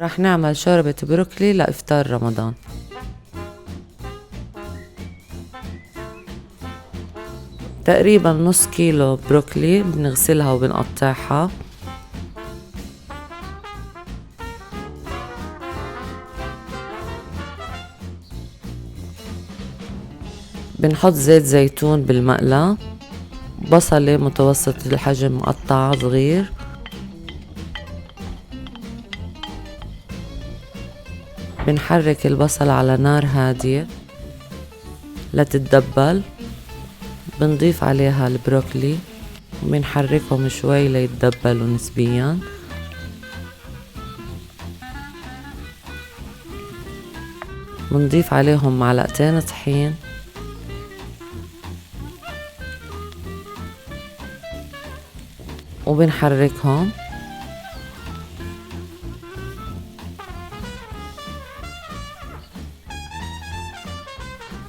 رح نعمل شوربة بروكلي لإفطار رمضان. تقريبا نص كيلو بروكلي بنغسلها وبنقطعها. بنحط زيت زيتون بالمقلاة، بصلة متوسط الحجم مقطعة صغير، بنحرك البصل على نار هادية لتتدبل، بنضيف عليها البروكلي وبنحركهم شوي ليتدبلوا نسبيا. بنضيف عليهم معلقتين طحين وبنحركهم.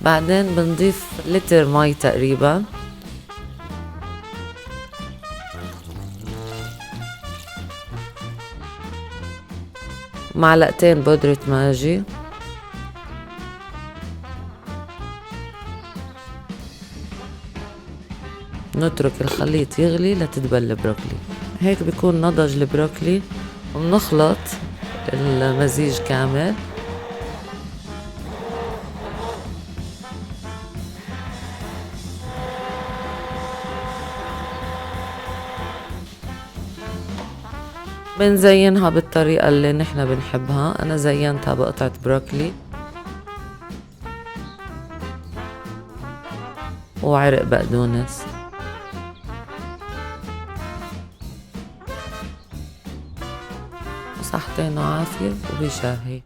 بعدين بنضيف لتر مي تقريبا، معلقتين بودرة ماجي، نترك الخليط يغلي لتدبل البروكلي. هيك بيكون نضج البروكلي، وبنخلط المزيج كامل. بنزينها بالطريقة اللي نحنا بنحبها. أنا زينتها بقطعة بروكلي وعرق بقدونس. صحتين وعافية وبشهي.